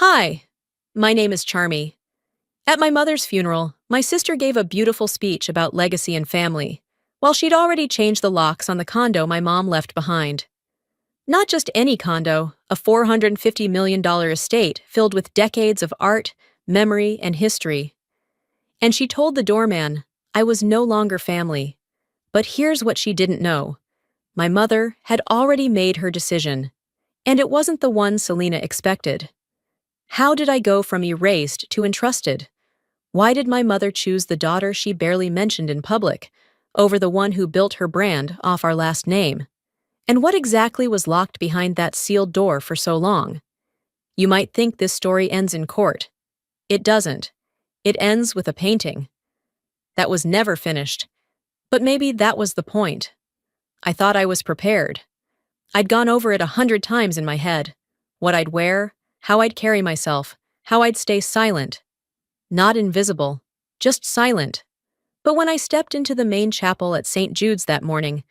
Hi, my name is Charmy. At my mother's funeral, my sister gave a beautiful speech about legacy and family, while she'd already changed the locks on the condo my mom left behind. Not just any condo, a $450 million estate filled with decades of art, memory, and history. And she told the doorman, I was no longer family. But here's what she didn't know. My mother had already made her decision, and it wasn't the one Selena expected. How did I go from erased to entrusted? Why did my mother choose the daughter she barely mentioned in public over the one who built her brand off our last name? And what exactly was locked behind that sealed door for so long? You might think this story ends in court. It doesn't. It ends with a painting that was never finished. But maybe that was the point. I thought I was prepared. I'd gone over it 100 times in my head. What I'd wear, how I'd carry myself, how I'd stay silent. Not invisible, just silent. But when I stepped into the main chapel at St. Jude's that morning,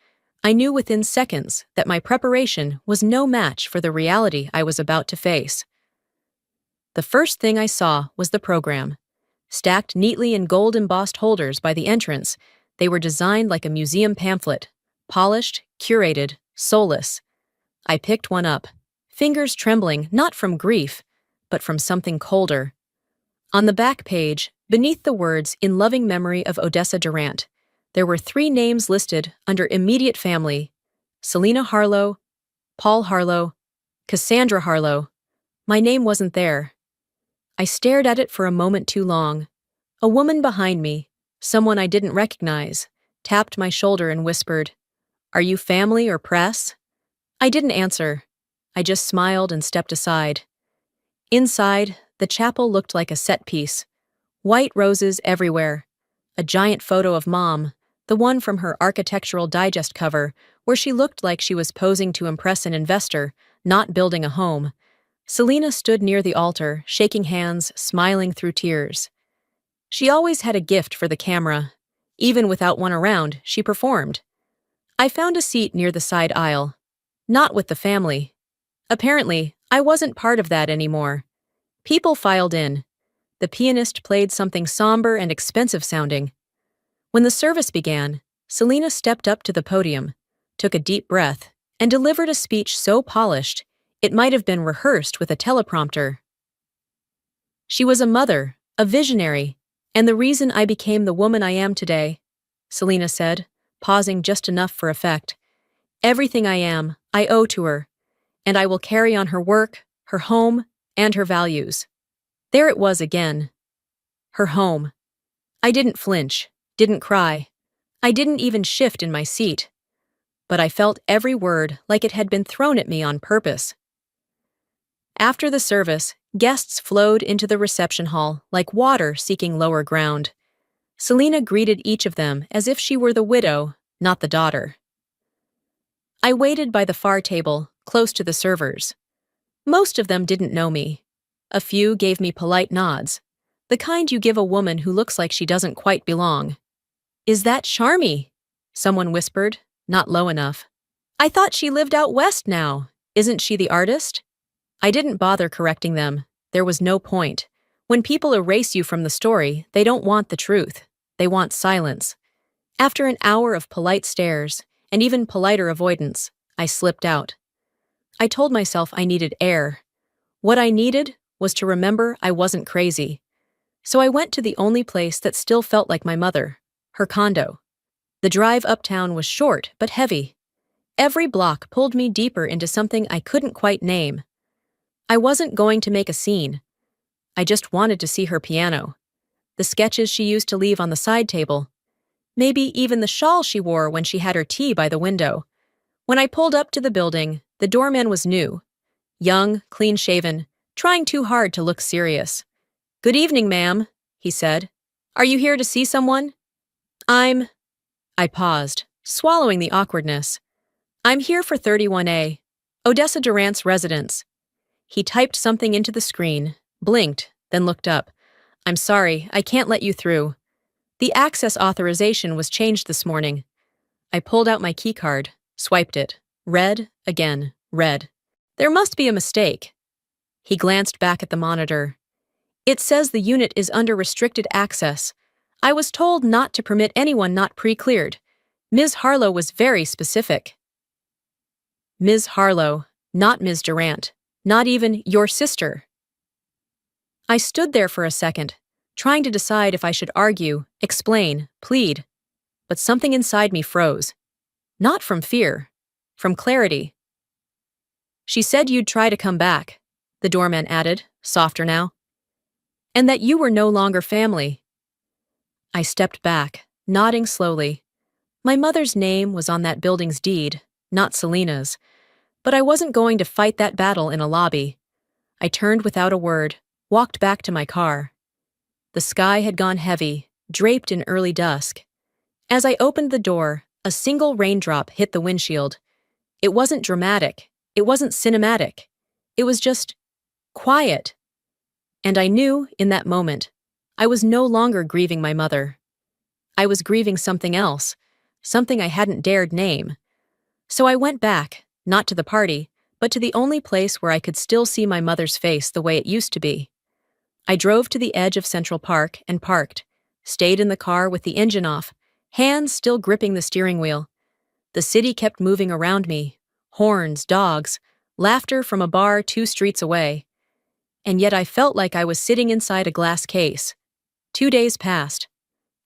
I knew within seconds that my preparation was no match for the reality I was about to face. The first thing I saw was the program. Stacked neatly in gold-embossed holders by the entrance, they were designed like a museum pamphlet, polished, curated, soulless. I picked one up, fingers trembling not from grief, but from something colder. On the back page, beneath the words "In loving memory of Odessa Durant," there were 3 names listed under immediate family: Selena Harlow, Paul Harlow, Cassandra Harlow. My name wasn't there. I stared at it for a moment too long. A woman behind me, someone I didn't recognize, tapped my shoulder and whispered, "Are you family or press?" I didn't answer. I just smiled and stepped aside. Inside, the chapel looked like a set piece. White roses everywhere. A giant photo of Mom, the one from her Architectural Digest cover, where she looked like she was posing to impress an investor, not building a home. Selena stood near the altar, shaking hands, smiling through tears. She always had a gift for the camera. Even without one around, she performed. I found a seat near the side aisle. Not with the family. Apparently, I wasn't part of that anymore. People filed in. The pianist played something somber and expensive sounding. When the service began, Selena stepped up to the podium, took a deep breath, and delivered a speech so polished, it might have been rehearsed with a teleprompter. She was a mother, a visionary, and the reason I became the woman I am today, Selena said, pausing just enough for effect. Everything I am, I owe to her, and I will carry on her work, her home, and her values. There it was again. Her home. I didn't flinch, didn't cry. I didn't even shift in my seat. But I felt every word like it had been thrown at me on purpose. After the service, guests flowed into the reception hall like water seeking lower ground. Selena greeted each of them as if she were the widow, not the daughter. I waited by the far table, close to the servers. Most of them didn't know me. A few gave me polite nods, the kind you give a woman who looks like she doesn't quite belong. "Is that Charmy?" someone whispered, not low enough. "I thought she lived out west now. Isn't she the artist?" I didn't bother correcting them. There was no point. When people erase you from the story, they don't want the truth. They want silence. After an hour of polite stares, and even politer avoidance, I slipped out. I told myself I needed air. What I needed was to remember I wasn't crazy. So I went to the only place that still felt like my mother, her condo. The drive uptown was short but heavy. Every block pulled me deeper into something I couldn't quite name. I wasn't going to make a scene. I just wanted to see her piano, the sketches she used to leave on the side table, maybe even the shawl she wore when she had her tea by the window. When I pulled up to the building, the doorman was new. Young, clean-shaven, trying too hard to look serious. "Good evening, ma'am," he said. "Are you here to see someone?" I paused, swallowing the awkwardness. "I'm here for 31A, Odessa Durant's residence." He typed something into the screen, blinked, then looked up. "I'm sorry, I can't let you through. The access authorization was changed this morning." I pulled out my keycard, swiped it. Red, again, red. There must be a mistake. He glanced back at the monitor. It says the unit is under restricted access. I was told not to permit anyone not pre-cleared. Ms. Harlow was very specific. Ms. Harlow, not Ms. Durant, not even your sister. I stood there for a second, trying to decide if I should argue, explain, plead. But something inside me froze. Not from fear, from clarity. She said you'd try to come back, the doorman added, softer now. And that you were no longer family. I stepped back, nodding slowly. My mother's name was on that building's deed, not Selena's, but I wasn't going to fight that battle in a lobby. I turned without a word, walked back to my car. The sky had gone heavy, draped in early dusk. As I opened the door, a single raindrop hit the windshield. It wasn't dramatic, it wasn't cinematic. It was just quiet. And I knew, in that moment, I was no longer grieving my mother. I was grieving something else, something I hadn't dared name. So I went back, not to the party, but to the only place where I could still see my mother's face the way it used to be. I drove to the edge of Central Park and parked, stayed in the car with the engine off, hands still gripping the steering wheel. The city kept moving around me, horns, dogs, laughter from a bar 2 streets away. And yet I felt like I was sitting inside a glass case. 2 days passed.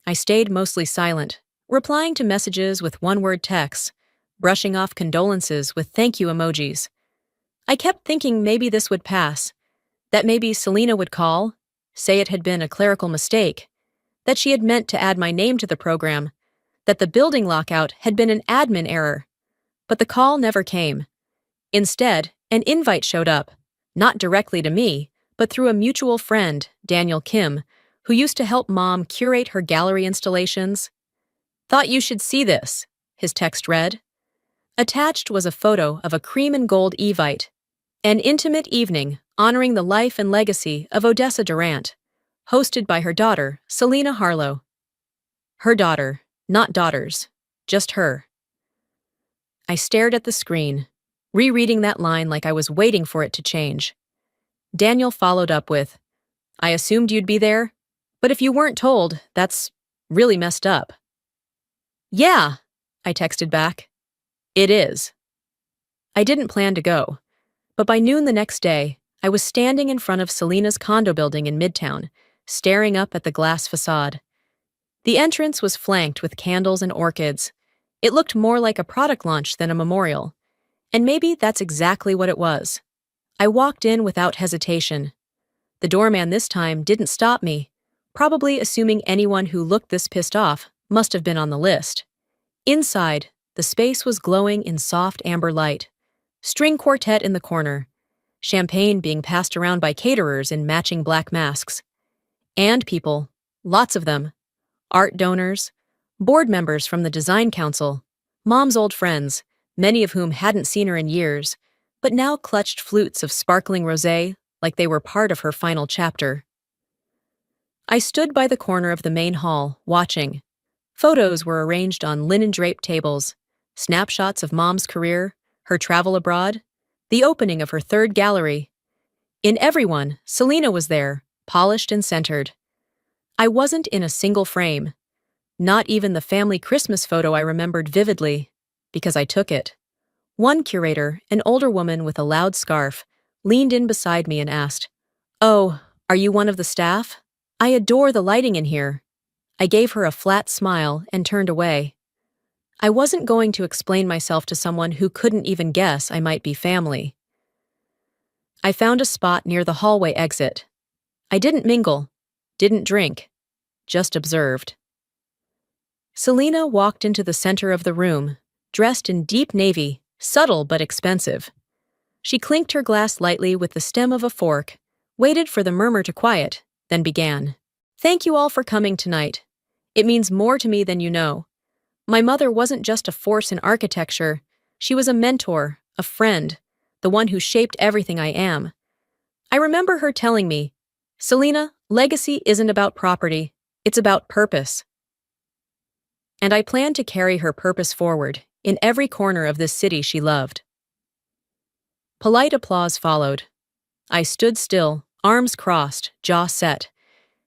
I stayed mostly silent, replying to messages with one-word texts, brushing off condolences with thank you emojis. I kept thinking maybe this would pass, that maybe Selena would call, say it had been a clerical mistake, that she had meant to add my name to the program, that the building lockout had been an admin error. But the call never came. Instead, an invite showed up, not directly to me, but through a mutual friend, Daniel Kim, who used to help Mom curate her gallery installations. "Thought you should see this," his text read. Attached was a photo of a cream and gold Evite, an intimate evening honoring the life and legacy of Odessa Durant, hosted by her daughter, Selena Harlow. Her daughter, not daughters, just her. I stared at the screen, rereading that line like I was waiting for it to change. Daniel followed up with, "I assumed you'd be there, but if you weren't told, that's really messed up." "Yeah," I texted back. "It is." I didn't plan to go, but by noon the next day, I was standing in front of Selena's condo building in Midtown, staring up at the glass facade. The entrance was flanked with candles and orchids. It looked more like a product launch than a memorial, and maybe that's exactly what it was. I walked in without hesitation. The doorman this time didn't stop me, probably assuming anyone who looked this pissed off must have been on the list. Inside, the space was glowing in soft amber light. String quartet in the corner, champagne being passed around by caterers in matching black masks. And people, lots of them, art donors, board members from the design council, Mom's old friends, many of whom hadn't seen her in years, but now clutched flutes of sparkling rosé like they were part of her final chapter. I stood by the corner of the main hall, watching. Photos were arranged on linen-draped tables, snapshots of Mom's career, her travel abroad, the opening of her 3rd gallery. In every one, Selena was there, polished and centered. I wasn't in a single frame. Not even the family Christmas photo I remembered vividly, because I took it. One curator, an older woman with a loud scarf, leaned in beside me and asked, "Oh, are you one of the staff? I adore the lighting in here." I gave her a flat smile and turned away. I wasn't going to explain myself to someone who couldn't even guess I might be family. I found a spot near the hallway exit. I didn't mingle, didn't drink, just observed. Selena walked into the center of the room, dressed in deep navy, subtle but expensive. She clinked her glass lightly with the stem of a fork, waited for the murmur to quiet, then began. "Thank you all for coming tonight. It means more to me than you know. My mother wasn't just a force in architecture. She was a mentor, a friend, the one who shaped everything I am. I remember her telling me, 'Selena, legacy isn't about property, it's about purpose.' And I plan to carry her purpose forward in every corner of this city she loved." Polite applause followed. I stood still, arms crossed, jaw set.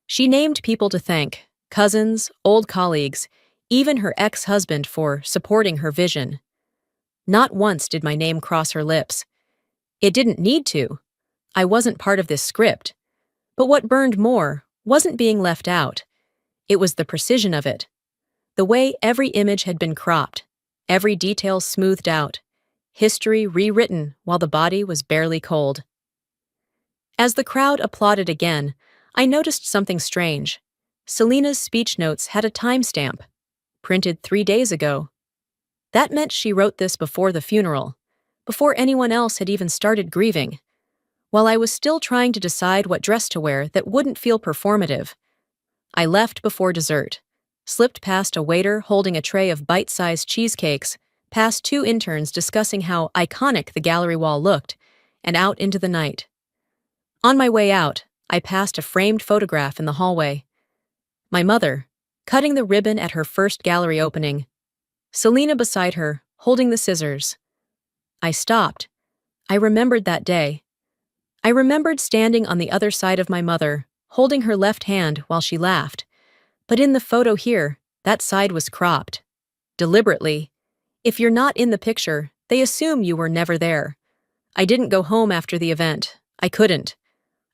She named people to thank, cousins, old colleagues, even her ex-husband for supporting her vision. Not once did my name cross her lips. It didn't need to. I wasn't part of this script. But what burned more wasn't being left out. It was the precision of it. The way every image had been cropped, every detail smoothed out, history rewritten while the body was barely cold. As the crowd applauded again, I noticed something strange. Selena's speech notes had a timestamp, printed 3 days ago. That meant she wrote this before the funeral, before anyone else had even started grieving. While I was still trying to decide what dress to wear that wouldn't feel performative, I left before dessert, slipped past a waiter holding a tray of bite-sized cheesecakes, past 2 interns discussing how iconic the gallery wall looked, and out into the night. On my way out, I passed a framed photograph in the hallway. My mother, cutting the ribbon at her first gallery opening. Selena beside her, holding the scissors. I stopped. I remembered that day. I remembered standing on the other side of my mother, holding her left hand while she laughed. But in the photo here, that side was cropped. Deliberately. If you're not in the picture, they assume you were never there. I didn't go home after the event. I couldn't.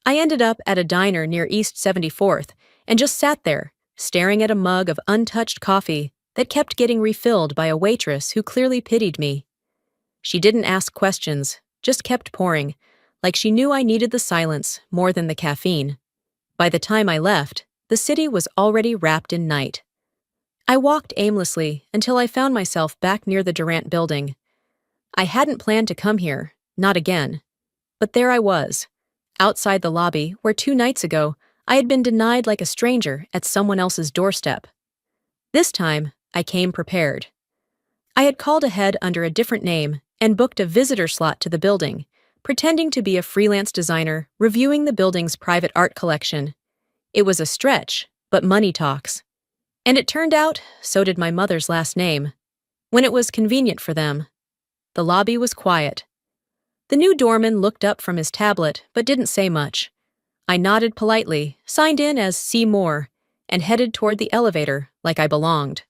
I ended up at a diner near East 74th and just sat there, staring at a mug of untouched coffee that kept getting refilled by a waitress who clearly pitied me. She didn't ask questions, just kept pouring, like she knew I needed the silence more than the caffeine. By the time I left, the city was already wrapped in night. I walked aimlessly until I found myself back near the Durant building. I hadn't planned to come here, not again. But there I was, outside the lobby where 2 nights ago I had been denied like a stranger at someone else's doorstep. This time, I came prepared. I had called ahead under a different name and booked a visitor slot to the building, pretending to be a freelance designer reviewing the building's private art collection. It was a stretch, but money talks. And it turned out, so did my mother's last name. When it was convenient for them. The lobby was quiet. The new doorman looked up from his tablet but didn't say much. I nodded politely, signed in as C. Moore, and headed toward the elevator like I belonged.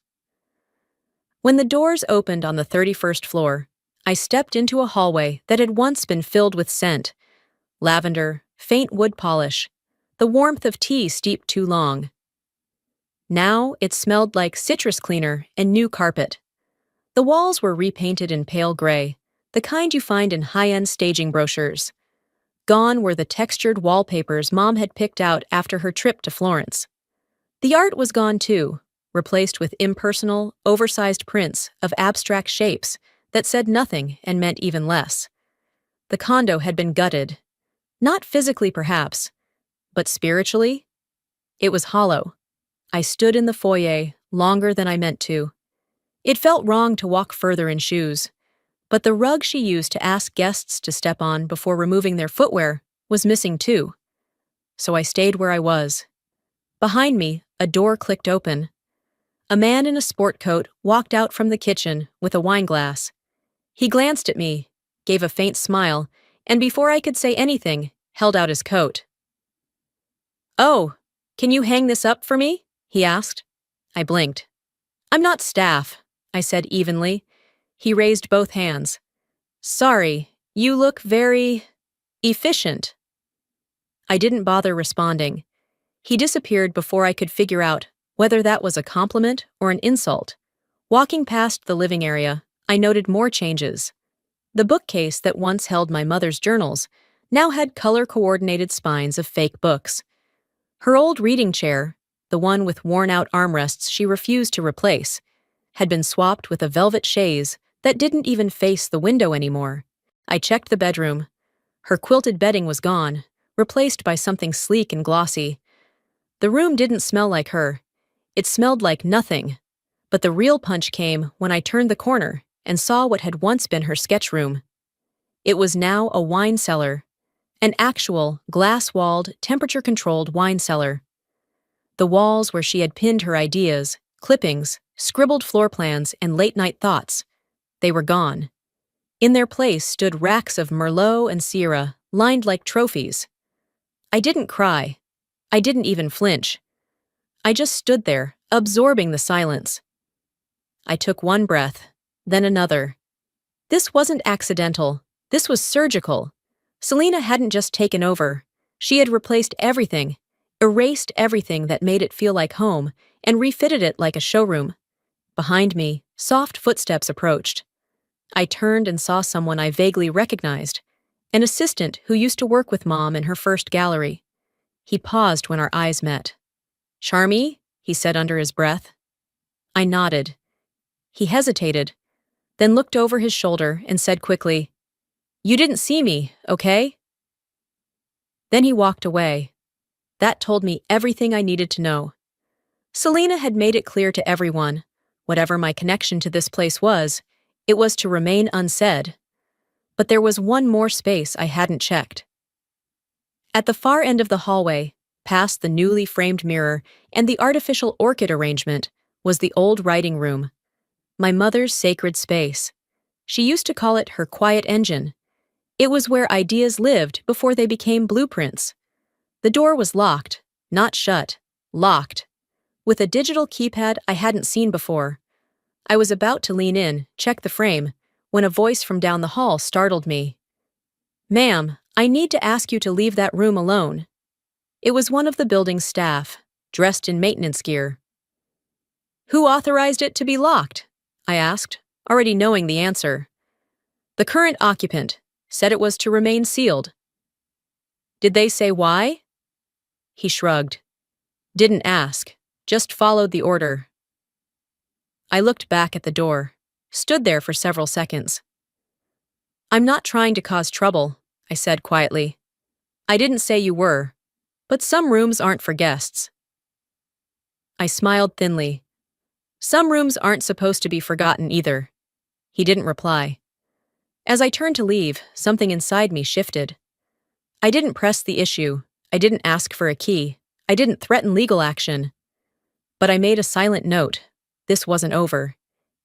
When the doors opened on the 31st floor, I stepped into a hallway that had once been filled with scent. Lavender, faint wood polish, the warmth of tea steeped too long. Now it smelled like citrus cleaner and new carpet. The walls were repainted in pale gray, the kind you find in high-end staging brochures. Gone were the textured wallpapers Mom had picked out after her trip to Florence. The art was gone too, replaced with impersonal, oversized prints of abstract shapes that said nothing and meant even less. The condo had been gutted. Not physically, perhaps, but spiritually? It was hollow. I stood in the foyer longer than I meant to. It felt wrong to walk further in shoes, but the rug she used to ask guests to step on before removing their footwear was missing too. So I stayed where I was. Behind me, a door clicked open. A man in a sport coat walked out from the kitchen with a wine glass. He glanced at me, gave a faint smile, and before I could say anything, held out his coat. "Oh, can you hang this up for me?" he asked. I blinked. "I'm not staff," I said evenly. He raised both hands. "Sorry, you look very efficient." I didn't bother responding. He disappeared before I could figure out whether that was a compliment or an insult. Walking past the living area, I noted more changes. The bookcase that once held my mother's journals now had color-coordinated spines of fake books. Her old reading chair, the one with worn-out armrests she refused to replace, had been swapped with a velvet chaise that didn't even face the window anymore. I checked the bedroom. Her quilted bedding was gone, replaced by something sleek and glossy. The room didn't smell like her. It smelled like nothing. But the real punch came when I turned the corner and saw what had once been her sketch room. It was now a wine cellar, an actual, glass-walled, temperature-controlled wine cellar. The walls where she had pinned her ideas, clippings, scribbled floor plans, and late-night thoughts, they were gone. In their place stood racks of Merlot and Syrah, lined like trophies. I didn't cry. I didn't even flinch. I just stood there, absorbing the silence. I took one breath, then another. This wasn't accidental. This was surgical. Selena hadn't just taken over. She had replaced everything, erased everything that made it feel like home, and refitted it like a showroom. Behind me, soft footsteps approached. I turned and saw someone I vaguely recognized, an assistant who used to work with Mom in her first gallery. He paused when our eyes met. "Charmy?" he said under his breath. I nodded. He hesitated, then looked over his shoulder and said quickly, "You didn't see me, okay?" Then he walked away. That told me everything I needed to know. Selena had made it clear to everyone, whatever my connection to this place was, it was to remain unsaid. But there was one more space I hadn't checked. At the far end of the hallway, past the newly framed mirror and the artificial orchid arrangement, was the old writing room. My mother's sacred space. She used to call it her quiet engine. It was where ideas lived before they became blueprints. The door was locked, not shut, locked, with a digital keypad I hadn't seen before. I was about to lean in, check the frame, when a voice from down the hall startled me. "Ma'am, I need to ask you to leave that room alone." It was one of the building's staff, dressed in maintenance gear. "Who authorized it to be locked?" I asked, already knowing the answer. "The current occupant said it was to remain sealed." "Did they say why?" He shrugged. "Didn't ask, just followed the order." I looked back at the door, stood there for several seconds. "I'm not trying to cause trouble," I said quietly. "I didn't say you were, but some rooms aren't for guests." I smiled thinly. "Some rooms aren't supposed to be forgotten either." He didn't reply. As I turned to leave, something inside me shifted. I didn't press the issue. I didn't ask for a key. I didn't threaten legal action. But I made a silent note. This wasn't over.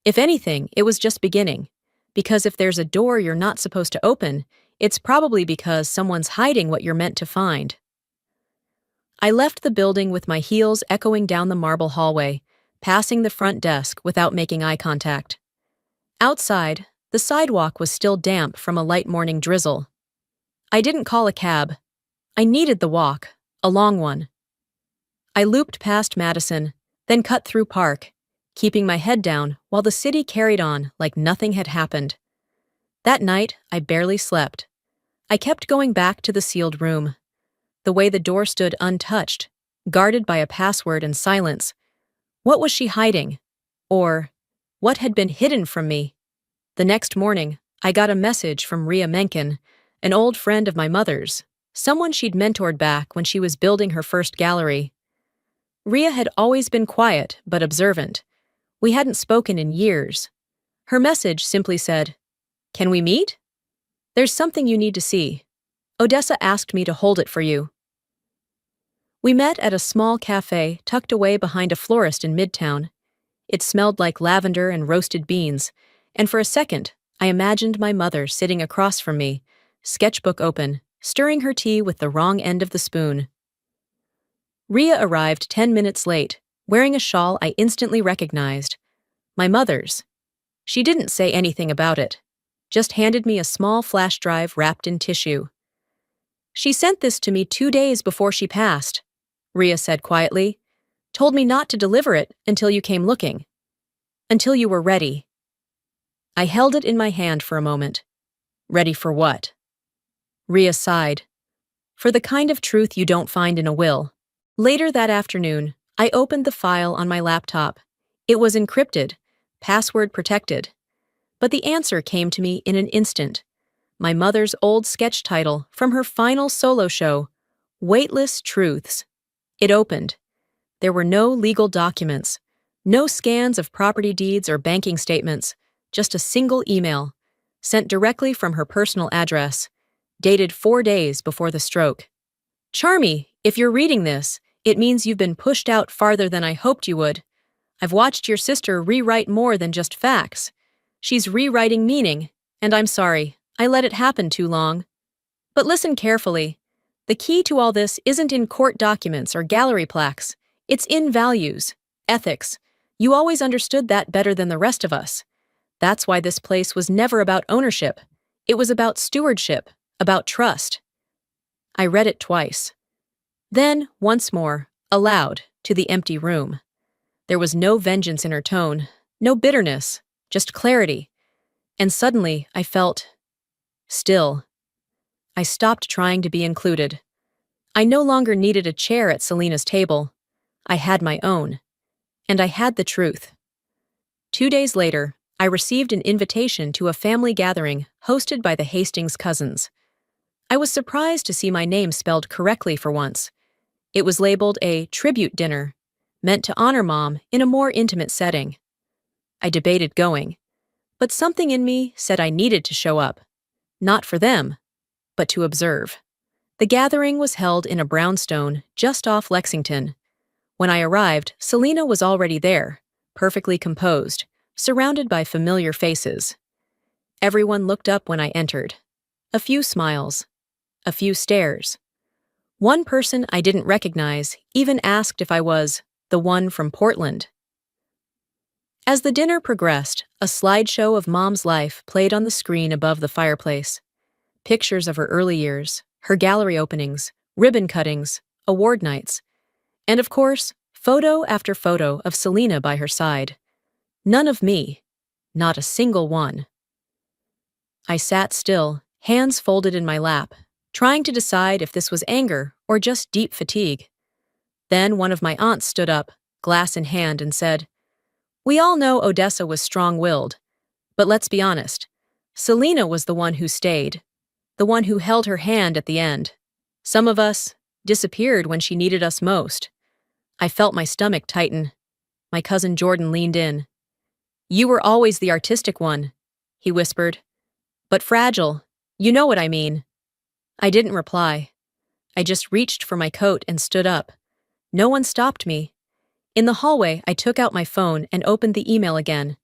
If anything, it was just beginning. Because if there's a door you're not supposed to open, it's probably because someone's hiding what you're meant to find. I left the building with my heels echoing down the marble hallway, passing the front desk without making eye contact. Outside, the sidewalk was still damp from a light morning drizzle. I didn't call a cab. I needed the walk, a long one. I looped past Madison, then cut through Park, keeping my head down while the city carried on like nothing had happened. That night, I barely slept. I kept going back to the sealed room. The way the door stood untouched, guarded by a password and silence. What was she hiding? Or, what had been hidden from me? The next morning, I got a message from Rhea Mencken, an old friend of my mother's, someone she'd mentored back when she was building her first gallery. Rhea had always been quiet but observant. We hadn't spoken in years. Her message simply said, "Can we meet? There's something you need to see. Odessa asked me to hold it for you." We met at a small cafe tucked away behind a florist in Midtown. It smelled like lavender and roasted beans, and for a second, I imagined my mother sitting across from me, sketchbook open, stirring her tea with the wrong end of the spoon. Rhea arrived 10 minutes late, wearing a shawl I instantly recognized. My mother's. She didn't say anything about it, just handed me a small flash drive wrapped in tissue. "She sent this to me 2 days before she passed," Rhea said quietly. "Told me not to deliver it until you came looking. Until you were ready." I held it in my hand for a moment. "Ready for what?" Rhea sighed. "For the kind of truth you don't find in a will." Later that afternoon, I opened the file on my laptop. It was encrypted, password protected. But the answer came to me in an instant. My mother's old sketch title from her final solo show, Weightless Truths. It opened. There were no legal documents, no scans of property deeds or banking statements, just a single email, sent directly from her personal address, dated 4 days before the stroke. "Charmy, if you're reading this, it means you've been pushed out farther than I hoped you would. I've watched your sister rewrite more than just facts. She's rewriting meaning, And I'm sorry, I let it happen too long. But listen carefully. The key to all this isn't in court documents or gallery plaques. It's in values, ethics. You always understood that better than the rest of us. That's why this place was never about ownership. It was about stewardship, about trust. I read it twice. Then, once more, aloud, to the empty room. There was no vengeance in her tone, no bitterness, just clarity. And suddenly, I felt still. I stopped trying to be included. I no longer needed a chair at Selena's table. I had my own. And I had the truth. 2 days later, I received an invitation to a family gathering hosted by the Hastings cousins. I was surprised to see my name spelled correctly for once. It was labeled a tribute dinner, meant to honor Mom in a more intimate setting. I debated going, but something in me said I needed to show up. Not for them, but to observe. The gathering was held in a brownstone just off Lexington. When I arrived, Selena was already there, perfectly composed, surrounded by familiar faces. Everyone looked up when I entered. A few smiles. A few stares. One person I didn't recognize even asked if I was the one from Portland. As the dinner progressed, a slideshow of Mom's life played on the screen above the fireplace. Pictures of her early years, her gallery openings, ribbon cuttings, award nights, and of course, photo after photo of Selena by her side. None of me. Not a single one. I sat still, hands folded in my lap, trying to decide if this was anger or just deep fatigue. Then one of my aunts stood up, glass in hand, and said, "We all know Odessa was strong-willed, but let's be honest. Selena was the one who stayed, the one who held her hand at the end. Some of us disappeared when she needed us most." I felt my stomach tighten. My cousin Jordan leaned in. "You were always the artistic one," he whispered. "But fragile. You know what I mean." I didn't reply. I just reached for my coat and stood up. No one stopped me. In the hallway, I took out my phone and opened the email again.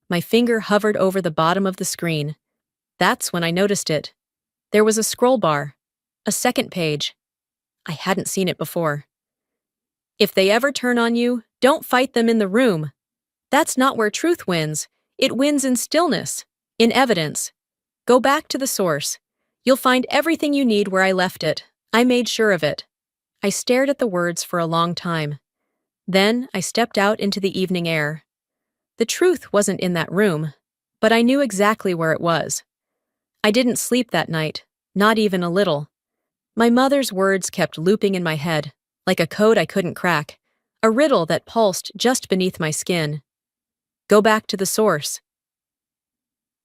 My finger hovered over the bottom of the screen. That's when I noticed it. There was a scroll bar. A second page. I hadn't seen it before. "If they ever turn on you, don't fight them in the room. That's not where truth wins. It wins in stillness, in evidence. Go back to the source. You'll find everything you need where I left it. I made sure of it." I stared at the words for a long time. Then I stepped out into the evening air. The truth wasn't in that room, but I knew exactly where it was. I didn't sleep that night, not even a little. My mother's words kept looping in my head, like a code I couldn't crack, a riddle that pulsed just beneath my skin. Go back to the source.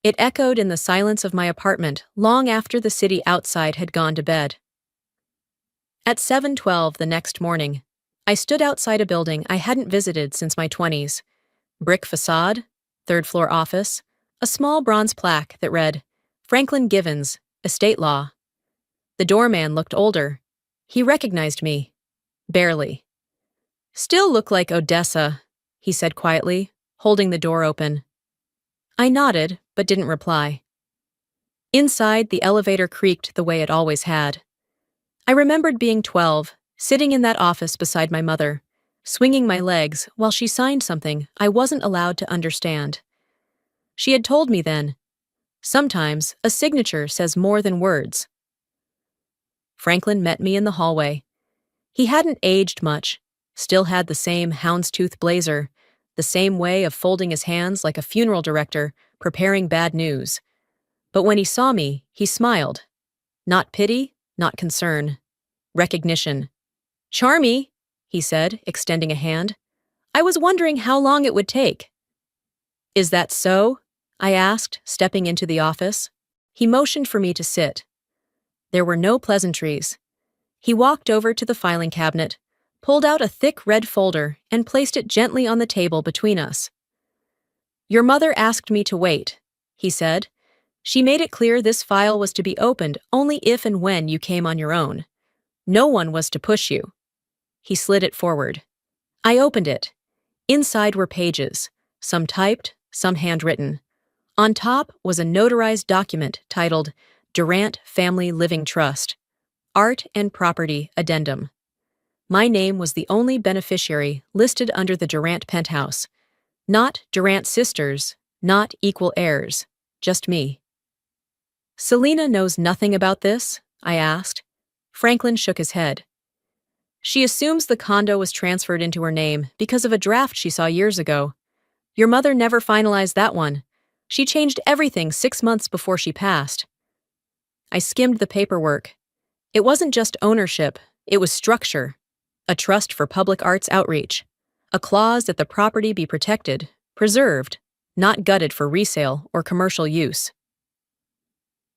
It echoed in the silence of my apartment long after the city outside had gone to bed. At 7:12 the next morning, I stood outside a building I hadn't visited since my 20s. Brick facade, third-floor office, a small bronze plaque that read, "Franklin Givens, Estate Law." The doorman looked older. He recognized me. Barely. "Still look like Odessa," he said quietly, holding the door open. I nodded, but didn't reply. Inside, the elevator creaked the way it always had. I remembered being 12, sitting in that office beside my mother, swinging my legs while she signed something I wasn't allowed to understand. She had told me then, sometimes a signature says more than words. Franklin met me in the hallway. He hadn't aged much, still had the same houndstooth blazer, the same way of folding his hands like a funeral director preparing bad news. But when he saw me, he smiled. Not pity, not concern. Recognition. "Charmy," he said, extending a hand. "I was wondering how long it would take." "Is that so?" I asked, stepping into the office. He motioned for me to sit. There were no pleasantries. He walked over to the filing cabinet, pulled out a thick red folder, and placed it gently on the table between us. "Your mother asked me to wait," he said. "She made it clear this file was to be opened only if and when you came on your own. No one was to push you." He slid it forward. I opened it. Inside were pages, some typed, some handwritten. On top was a notarized document titled Durant Family Living Trust, Art and Property Addendum. My name was the only beneficiary listed under the Durant penthouse. Not Durant sisters, not equal heirs, just me. Selena knows nothing about this? I asked. Franklin shook his head. She assumes the condo was transferred into her name because of a draft she saw years ago. Your mother never finalized that one. She changed everything 6 months before she passed. I skimmed the paperwork. It wasn't just ownership, it was structure. A trust for public arts outreach. A clause that the property be protected, preserved, not gutted for resale or commercial use.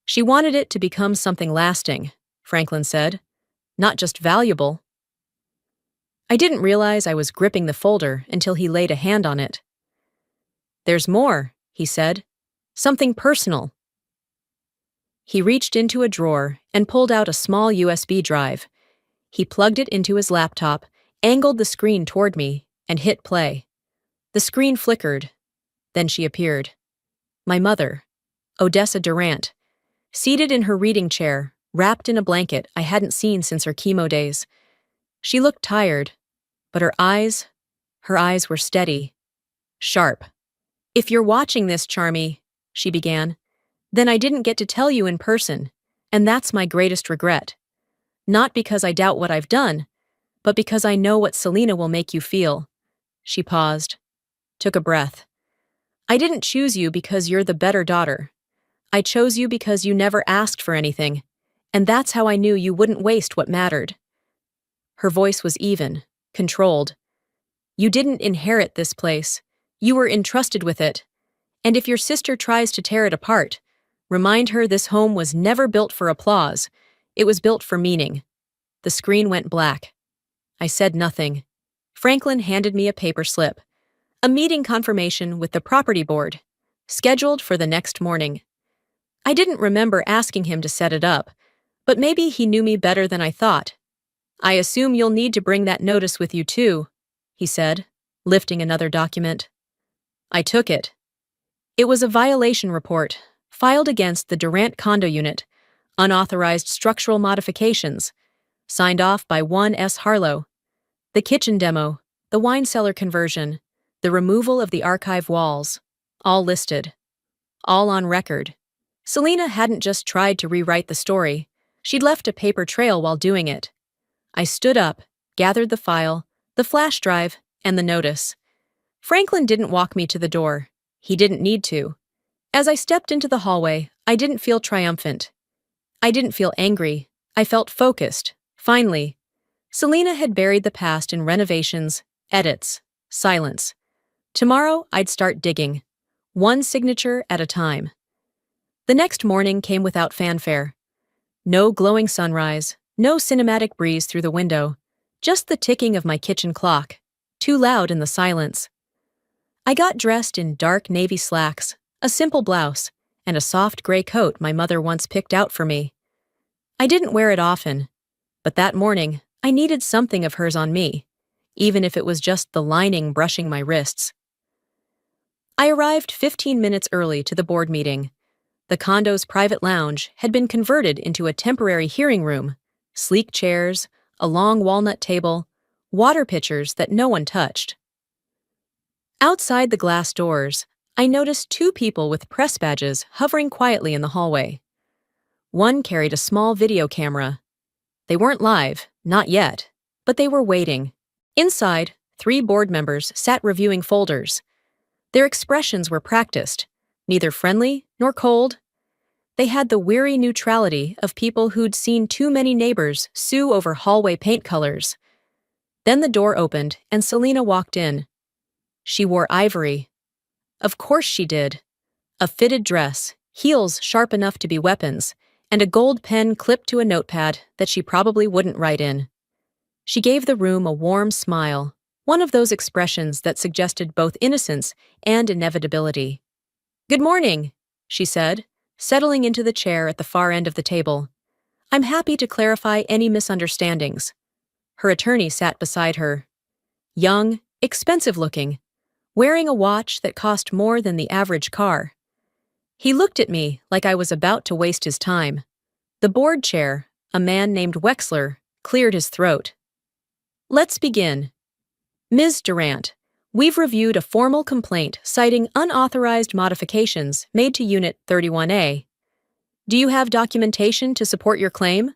She wanted it to become something lasting, Franklin said, not just valuable. I didn't realize I was gripping the folder until he laid a hand on it. There's more, he said. Something personal. He reached into a drawer and pulled out a small USB drive. He plugged it into his laptop, angled the screen toward me, and hit play. The screen flickered. Then she appeared. My mother, Odessa Durant, seated in her reading chair, wrapped in a blanket I hadn't seen since her chemo days. She looked tired, but her eyes were steady, sharp. If you're watching this, Charmy, she began, then I didn't get to tell you in person, and that's my greatest regret. Not because I doubt what I've done, but because I know what Selena will make you feel. She paused, took a breath. I didn't choose you because you're the better daughter. I chose you because you never asked for anything, and that's how I knew you wouldn't waste what mattered. Her voice was even, controlled. You didn't inherit this place. You were entrusted with it. And if your sister tries to tear it apart, remind her this home was never built for applause. It was built for meaning. The screen went black. I said nothing. Franklin handed me a paper slip. A meeting confirmation with the property board, scheduled for the next morning. I didn't remember asking him to set it up, but maybe he knew me better than I thought. I assume you'll need to bring that notice with you too, he said, lifting another document. I took it. It was a violation report, filed against the Durant condo unit, unauthorized structural modifications, signed off by 1S Harlow. The kitchen demo, the wine cellar conversion, the removal of the archive walls, all listed. All on record. Selena hadn't just tried to rewrite the story, she'd left a paper trail while doing it. I stood up, gathered the file, the flash drive, and the notice. Franklin didn't walk me to the door. He didn't need to. As I stepped into the hallway, I didn't feel triumphant. I didn't feel angry. I felt focused. Finally. Selena had buried the past in renovations, edits, silence. Tomorrow, I'd start digging. One signature at a time. The next morning came without fanfare. No glowing sunrise, no cinematic breeze through the window, just the ticking of my kitchen clock, too loud in the silence. I got dressed in dark navy slacks, a simple blouse, and a soft gray coat my mother once picked out for me. I didn't wear it often, but that morning I needed something of hers on me, even if it was just the lining brushing my wrists. I arrived 15 minutes early to the board meeting. The condo's private lounge had been converted into a temporary hearing room, sleek chairs, a long walnut table, water pitchers that no one touched. Outside the glass doors, I noticed 2 people with press badges hovering quietly in the hallway. One carried a small video camera. They weren't live, not yet, but they were waiting. Inside, 3 board members sat reviewing folders. Their expressions were practiced, neither friendly nor cold. They had the weary neutrality of people who'd seen too many neighbors sue over hallway paint colors. Then the door opened and Selena walked in. She wore ivory. Of course she did. A fitted dress, heels sharp enough to be weapons, and a gold pen clipped to a notepad that she probably wouldn't write in. She gave the room a warm smile, one of those expressions that suggested both innocence and inevitability. "Good morning," she said, settling into the chair at the far end of the table. "I'm happy to clarify any misunderstandings." Her attorney sat beside her. Young, expensive-looking, wearing a watch that cost more than the average car. He looked at me like I was about to waste his time. The board chair, a man named Wexler, cleared his throat. Let's begin. Ms. Durant, we've reviewed a formal complaint citing unauthorized modifications made to Unit 31A. Do you have documentation to support your claim?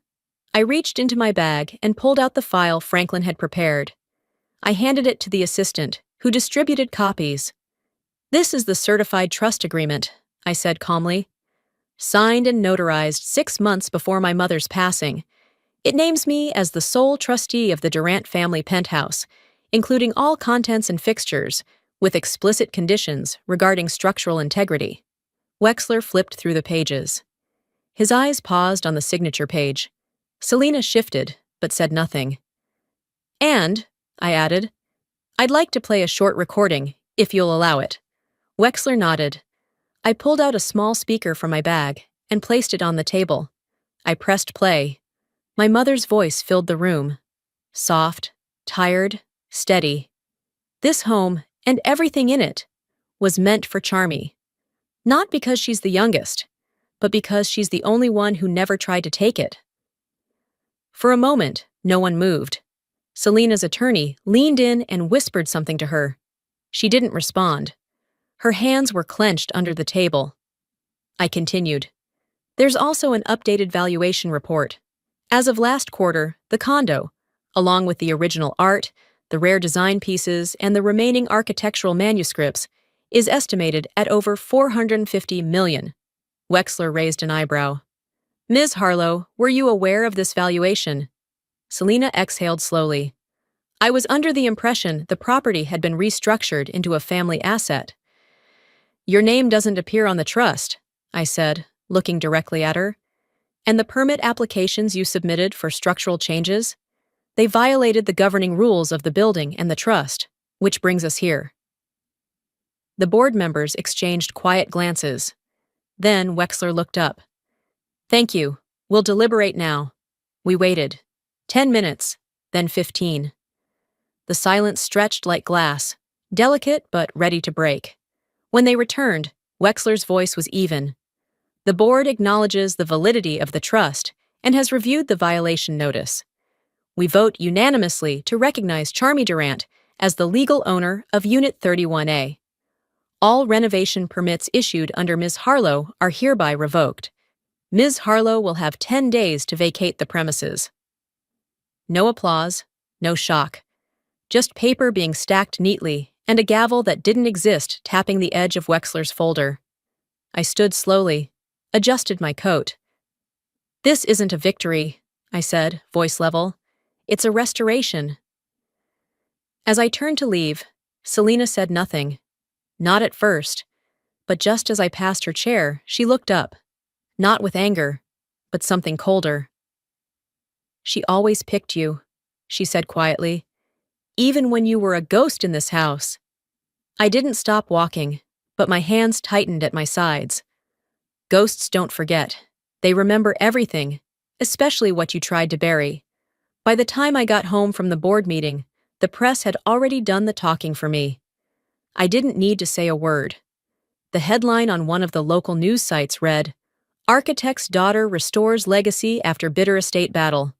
I reached into my bag and pulled out the file Franklin had prepared. I handed it to the assistant, who distributed copies. This is the certified trust agreement, I said calmly. Signed and notarized 6 months before my mother's passing. It names me as the sole trustee of the Durant family penthouse, including all contents and fixtures, with explicit conditions regarding structural integrity. Wexler flipped through the pages. His eyes paused on the signature page. Selena shifted, but said nothing. And, I added, I'd like to play a short recording, if you'll allow it. Wexler nodded. I pulled out a small speaker from my bag and placed it on the table. I pressed play. My mother's voice filled the room. Soft, tired, steady. This home, and everything in it, was meant for Charmy. Not because she's the youngest, but because she's the only one who never tried to take it. For a moment, no one moved. Selena's attorney leaned in and whispered something to her. She didn't respond. Her hands were clenched under the table. I continued. There's also an updated valuation report. As of last quarter, the condo, along with the original art, the rare design pieces, and the remaining architectural manuscripts, is estimated at over $450 million. Wexler raised an eyebrow. Ms. Harlow, were you aware of this valuation? Selena exhaled slowly. I was under the impression the property had been restructured into a family asset. Your name doesn't appear on the trust, I said, looking directly at her. And the permit applications you submitted for structural changes? They violated the governing rules of the building and the trust, which brings us here. The board members exchanged quiet glances. Then Wexler looked up. Thank you. We'll deliberate now. We waited. 10 minutes, then 15. The silence stretched like glass, delicate but ready to break. When they returned, Wexler's voice was even. The board acknowledges the validity of the trust and has reviewed the violation notice. We vote unanimously to recognize Charmy Durant as the legal owner of Unit 31A. All renovation permits issued under Ms. Harlow are hereby revoked. Ms. Harlow will have 10 days to vacate the premises. No applause, no shock. Just paper being stacked neatly and a gavel that didn't exist tapping the edge of Wexler's folder. I stood slowly, adjusted my coat. This isn't a victory, I said, voice level. It's a restoration. As I turned to leave, Selena said nothing. Not at first, but just as I passed her chair, she looked up. Not with anger, but something colder. She always picked you, she said quietly, even when you were a ghost in this house. I didn't stop walking, but my hands tightened at my sides. Ghosts don't forget. They remember everything, especially what you tried to bury. By the time I got home from the board meeting, the press had already done the talking for me. I didn't need to say a word. The headline on one of the local news sites read, Architect's daughter restores legacy after bitter estate battle.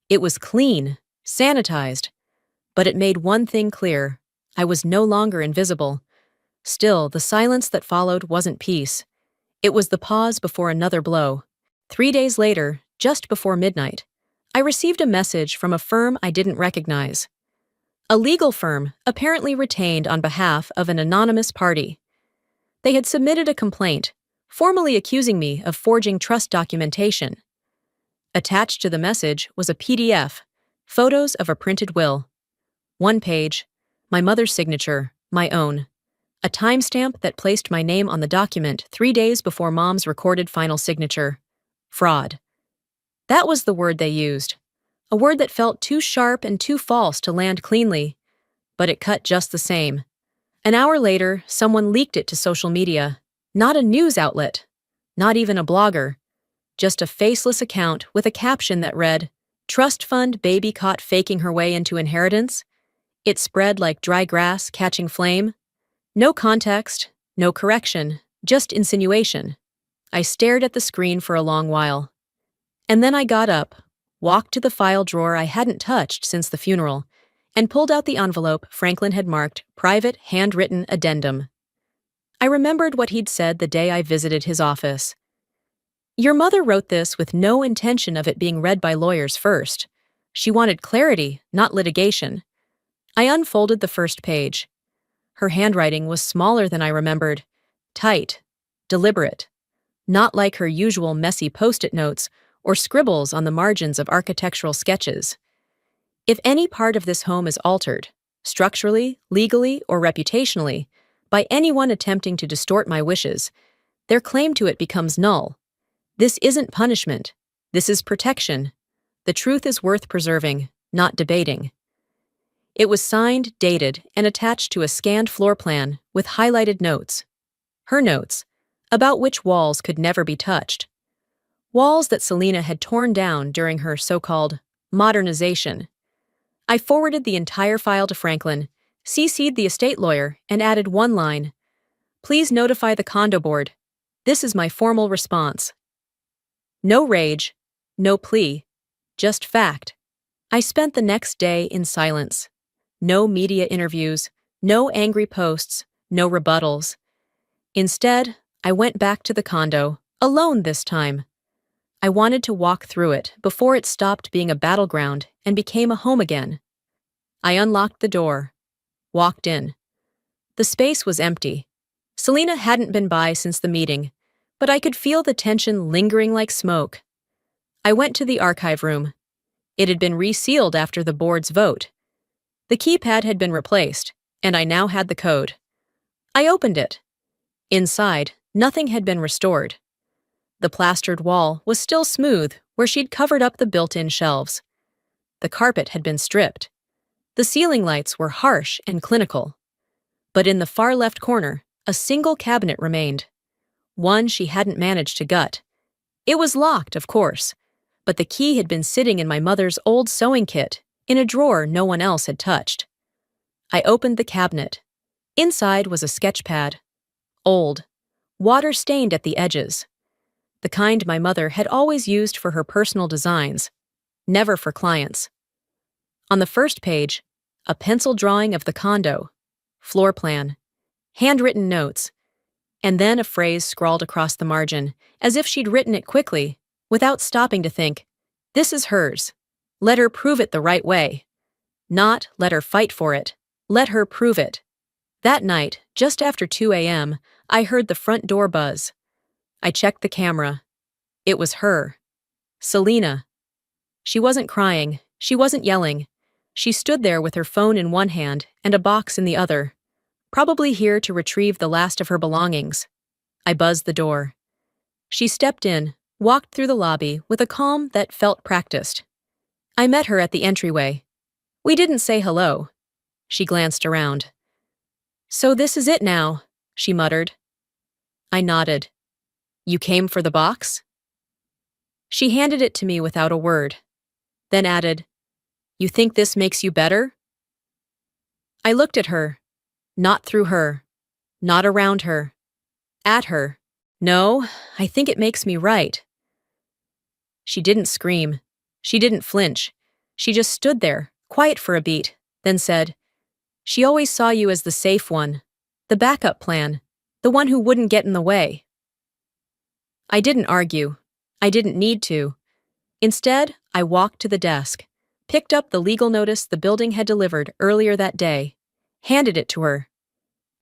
It was clean, sanitized, but it made one thing clear. I was no longer invisible. Still, the silence that followed wasn't peace. It was the pause before another blow. 3 days later, just before midnight, I received a message from a firm I didn't recognize. A legal firm apparently retained on behalf of an anonymous party. They had submitted a complaint, formally accusing me of forging trust documentation. Attached to the message was a PDF, photos of a printed will. One page, my mother's signature, my own. A timestamp that placed my name on the document 3 days before Mom's recorded final signature. Fraud. That was the word they used. A word that felt too sharp and too false to land cleanly, but it cut just the same. An hour later, someone leaked it to social media. Not a news outlet, not even a blogger, just a faceless account with a caption that read, Trust fund baby caught faking her way into inheritance. It spread like dry grass catching flame. No context, no correction, just insinuation. I stared at the screen for a long while. And then I got up, walked to the file drawer I hadn't touched since the funeral, and pulled out the envelope Franklin had marked Private Handwritten Addendum. I remembered what he'd said the day I visited his office. Your mother wrote this with no intention of it being read by lawyers first. She wanted clarity, not litigation. I unfolded the first page. Her handwriting was smaller than I remembered, tight, deliberate, not like her usual messy post-it notes or scribbles on the margins of architectural sketches. If any part of this home is altered, structurally, legally, or reputationally, by anyone attempting to distort my wishes, their claim to it becomes null. This isn't punishment. This is protection. The truth is worth preserving, not debating. It was signed, dated, and attached to a scanned floor plan with highlighted notes. Her notes, about which walls could never be touched. Walls that Selena had torn down during her so-called modernization. I forwarded the entire file to Franklin, CC'd the estate lawyer, and added one line. Please notify the condo board. This is my formal response. No rage, no plea, just fact. I spent the next day in silence. No media interviews, no angry posts, no rebuttals. Instead, I went back to the condo, alone this time. I wanted to walk through it before it stopped being a battleground and became a home again. I unlocked the door, walked in. The space was empty. Selena hadn't been by since the meeting, but I could feel the tension lingering like smoke. I went to the archive room. It had been resealed after the board's vote. The keypad had been replaced, and I now had the code. I opened it. Inside, nothing had been restored. The plastered wall was still smooth where she'd covered up the built-in shelves. The carpet had been stripped. The ceiling lights were harsh and clinical. But in the far left corner, a single cabinet remained. One she hadn't managed to gut. It was locked, of course, but the key had been sitting in my mother's old sewing kit, in a drawer no one else had touched. I opened the cabinet. Inside was a sketch pad. Old, water-stained at the edges. The kind my mother had always used for her personal designs, never for clients. On the first page, a pencil drawing of the condo, floor plan, handwritten notes, and then a phrase scrawled across the margin, as if she'd written it quickly, without stopping to think, this is hers. Let her prove it the right way. Not let her fight for it. Let her prove it. That night, just after 2 a.m., I heard the front door buzz. I checked the camera. It was her. Selena. She wasn't crying. She wasn't yelling. She stood there with her phone in one hand and a box in the other, probably here to retrieve the last of her belongings. I buzzed the door. She stepped in, walked through the lobby with a calm that felt practiced. I met her at the entryway. We didn't say hello. She glanced around. So this is it now, she muttered. I nodded. You came for the box? She handed it to me without a word, then added, You think this makes you better? I looked at her. Not through her. Not around her. At her. No, I think it makes me right. She didn't scream. She didn't flinch. She just stood there, quiet for a beat, then said, She always saw you as the safe one, the backup plan, the one who wouldn't get in the way. I didn't argue. I didn't need to. Instead, I walked to the desk, picked up the legal notice the building had delivered earlier that day, handed it to her.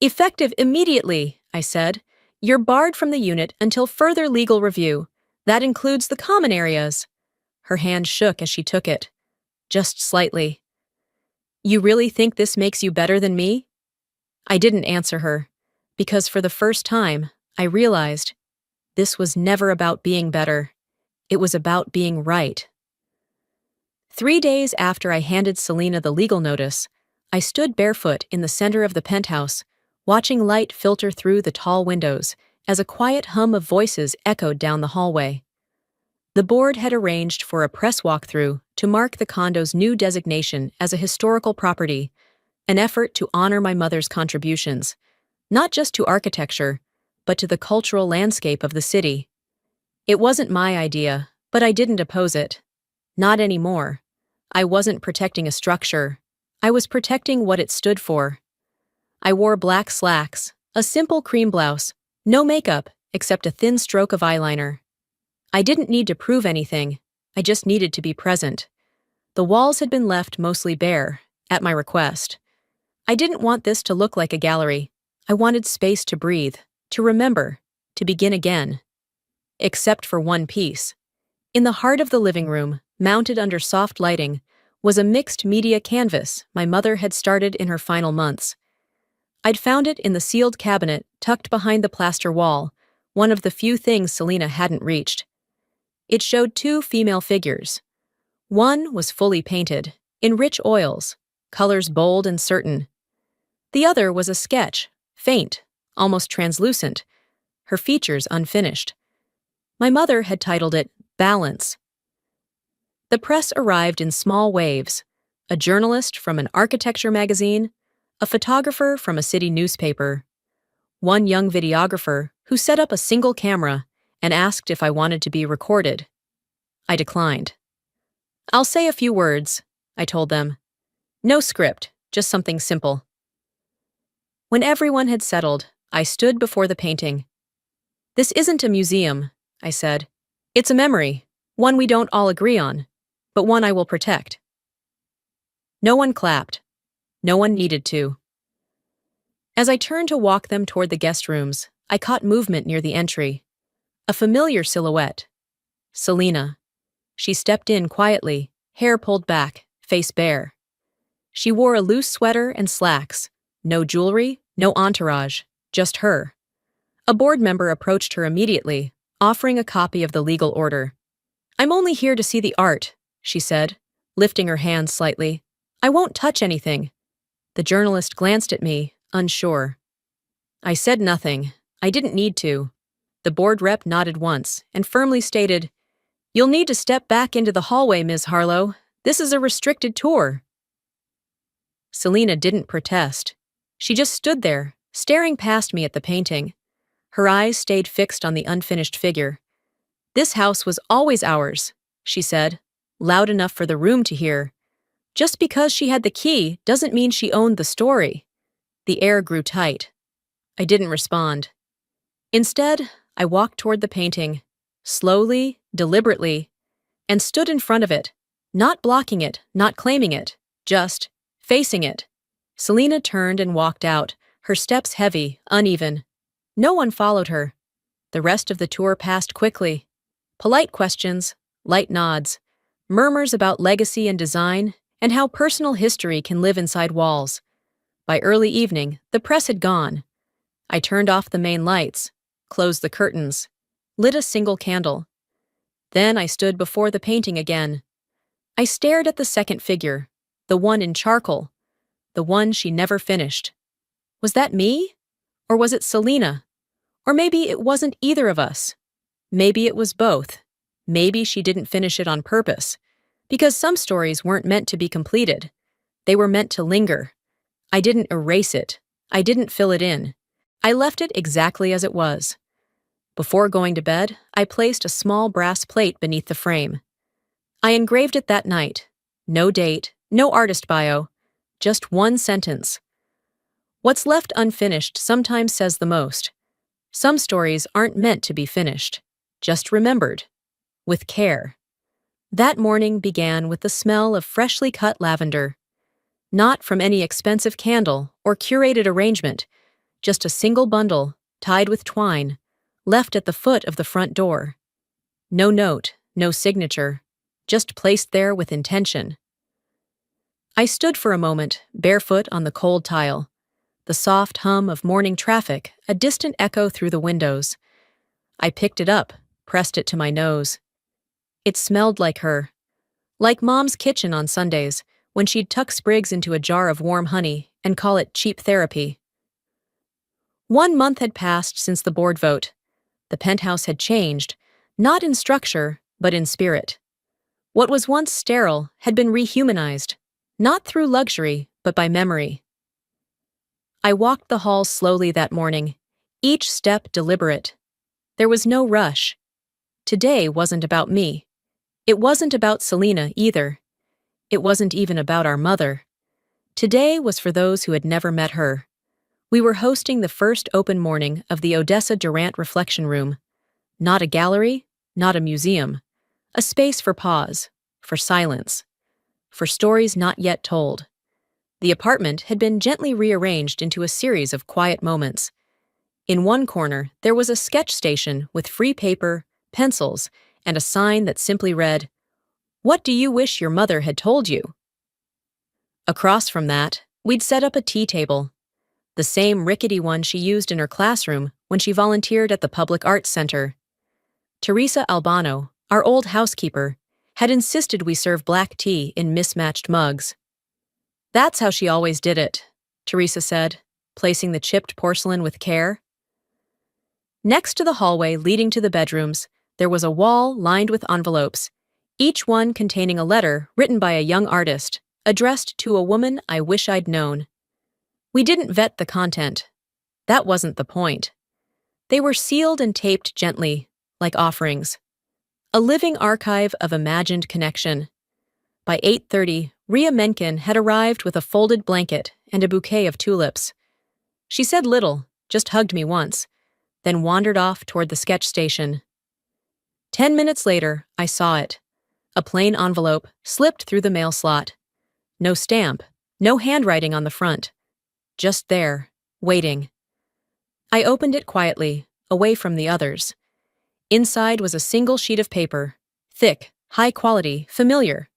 Effective immediately, I said. You're barred from the unit until further legal review. That includes the common areas. Her hand shook as she took it, just slightly. You really think this makes you better than me? I didn't answer her, because for the first time, I realized this was never about being better. It was about being right. 3 days after I handed Selena the legal notice, I stood barefoot in the center of the penthouse, watching light filter through the tall windows as a quiet hum of voices echoed down the hallway. The board had arranged for a press walkthrough to mark the condo's new designation as a historical property, an effort to honor my mother's contributions, not just to architecture, but to the cultural landscape of the city. It wasn't my idea, but I didn't oppose it. Not anymore. I wasn't protecting a structure. I was protecting what it stood for. I wore black slacks, a simple cream blouse, no makeup except a thin stroke of eyeliner. I didn't need to prove anything. I just needed to be present. The walls had been left mostly bare, at my request. I didn't want this to look like a gallery. I wanted space to breathe, to remember, to begin again. Except for one piece. In the heart of the living room, mounted under soft lighting, was a mixed media canvas my mother had started in her final months. I'd found it in the sealed cabinet tucked behind the plaster wall, one of the few things Selena hadn't reached. It showed two female figures. One was fully painted, in rich oils, colors bold and certain. The other was a sketch, faint, almost translucent, her features unfinished. My mother had titled it Balance. The press arrived in small waves, a journalist from an architecture magazine, a photographer from a city newspaper, one young videographer who set up a single camera and asked if I wanted to be recorded. I declined. "I'll say a few words," I told them. "No script, just something simple." When everyone had settled, I stood before the painting. "This isn't a museum," I said. "It's a memory, one we don't all agree on, but one I will protect." No one clapped. No one needed to. As I turned to walk them toward the guest rooms, I caught movement near the entry. A familiar silhouette. Selena. She stepped in quietly, hair pulled back, face bare. She wore a loose sweater and slacks. No jewelry, no entourage, just her. A board member approached her immediately, offering a copy of the legal order. "I'm only here to see the art," she said, lifting her hand slightly. "I won't touch anything." The journalist glanced at me, unsure. I said nothing. I didn't need to. The board rep nodded once and firmly stated, "You'll need to step back into the hallway, Ms. Harlow. This is a restricted tour." Selena didn't protest. She just stood there, staring past me at the painting. Her eyes stayed fixed on the unfinished figure. "This house was always ours," she said, loud enough for the room to hear. Just because she had the key doesn't mean she owned the story. The air grew tight. I didn't respond. Instead, I walked toward the painting, slowly, deliberately, and stood in front of it, not blocking it, not claiming it, just facing it. Selena turned and walked out, her steps heavy, uneven. No one followed her. The rest of the tour passed quickly. Polite questions, light nods, murmurs about legacy and design, and how personal history can live inside walls. By early evening, the press had gone. I turned off the main lights, closed the curtains, lit a single candle. Then I stood before the painting again. I stared at the second figure, the one in charcoal, the one she never finished. Was that me? Or was it Selena? Or maybe it wasn't either of us. Maybe it was both. Maybe she didn't finish it on purpose. Because some stories weren't meant to be completed. They were meant to linger. I didn't erase it. I didn't fill it in. I left it exactly as it was. Before going to bed, I placed a small brass plate beneath the frame. I engraved it that night. No date, no artist bio, just one sentence. What's left unfinished sometimes says the most. Some stories aren't meant to be finished, just remembered, with care. That morning began with the smell of freshly cut lavender. Not from any expensive candle or curated arrangement, just a single bundle, tied with twine, left at the foot of the front door. No note, no signature, just placed there with intention. I stood for a moment, barefoot on the cold tile. The soft hum of morning traffic, a distant echo through the windows. I picked it up, pressed it to my nose. It smelled like her. Like Mom's kitchen on Sundays, when she'd tuck sprigs into a jar of warm honey and call it cheap therapy. 1 month had passed since the board vote. The penthouse had changed, not in structure, but in spirit. What was once sterile had been rehumanized, not through luxury, but by memory. I walked the halls slowly that morning, each step deliberate. There was no rush. Today wasn't about me. It wasn't about Selena either. It wasn't even about our mother. Today was for those who had never met her. We were hosting the first open morning of the Odessa Durant Reflection Room. Not a gallery, not a museum. A space for pause, for silence, for stories not yet told. The apartment had been gently rearranged into a series of quiet moments. In one corner, there was a sketch station with free paper, pencils, and a sign that simply read, "What do you wish your mother had told you?" Across from that, we'd set up a tea table, the same rickety one she used in her classroom when she volunteered at the Public Arts Center. Teresa Albano, our old housekeeper, had insisted we serve black tea in mismatched mugs. "That's how she always did it," Teresa said, placing the chipped porcelain with care. Next to the hallway leading to the bedrooms, there was a wall lined with envelopes, each one containing a letter written by a young artist, addressed to a woman I wish I'd known. We didn't vet the content. That wasn't the point. They were sealed and taped gently, like offerings. A living archive of imagined connection. By 8:30, Ria Menken had arrived with a folded blanket and a bouquet of tulips. She said little, just hugged me once, then wandered off toward the sketch station. 10 minutes later, I saw it. A plain envelope slipped through the mail slot. No stamp, no handwriting on the front. Just there, waiting. I opened it quietly, away from the others. Inside was a single sheet of paper, thick, high quality, familiar.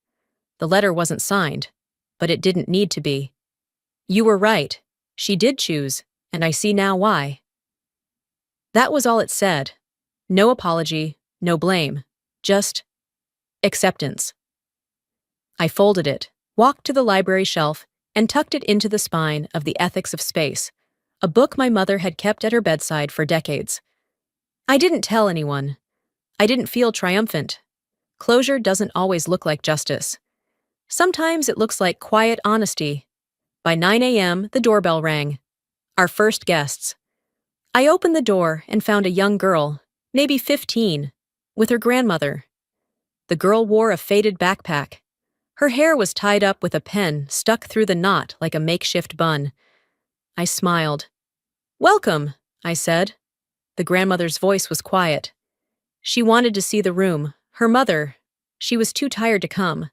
The letter wasn't signed, but it didn't need to be. "You were right. She did choose, and I see now why." That was all it said. No apology, no blame. Just acceptance. I folded it, walked to the library shelf, and tucked it into the spine of The Ethics of Space, a book my mother had kept at her bedside for decades. I didn't tell anyone. I didn't feel triumphant. Closure doesn't always look like justice. Sometimes it looks like quiet honesty. By 9 a.m., the doorbell rang. Our first guests. I opened the door and found a young girl, maybe 15, with her grandmother. The girl wore a faded backpack. Her hair was tied up with a pen stuck through the knot like a makeshift bun. I smiled. "Welcome," I said. The grandmother's voice was quiet. She wanted to see the room, her mother. She was too tired to come.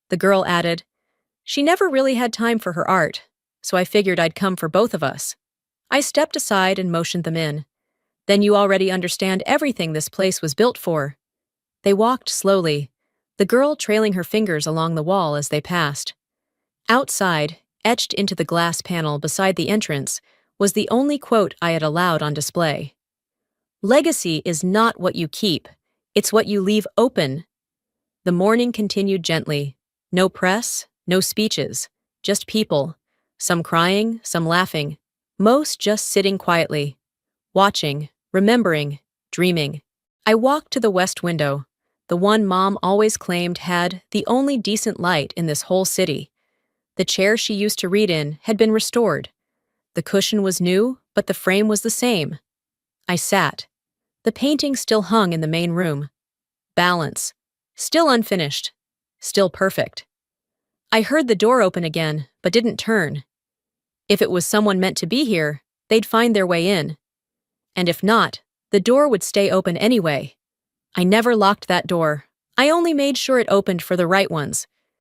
The girl added, "She never really had time for her art, so I figured I'd come for both of us." I stepped aside and motioned them in. "Then you already understand everything this place was built for." They walked slowly, the girl trailing her fingers along the wall as they passed. Outside, etched into the glass panel beside the entrance, was the only quote I had allowed on display. "Legacy is not what you keep, it's what you leave open." The morning continued gently. No press, no speeches, just people, some crying, some laughing, most just sitting quietly, watching, remembering, dreaming. I walked to the west window, the one Mom always claimed had the only decent light in this whole city. The chair she used to read in had been restored. The cushion was new, but the frame was the same. I sat. The painting still hung in the main room. Balance. Still unfinished. Still perfect. I heard the door open again, but didn't turn. If it was someone meant to be here, they'd find their way in. And if not, the door would stay open anyway. I never locked that door. I only made sure it opened for the right ones,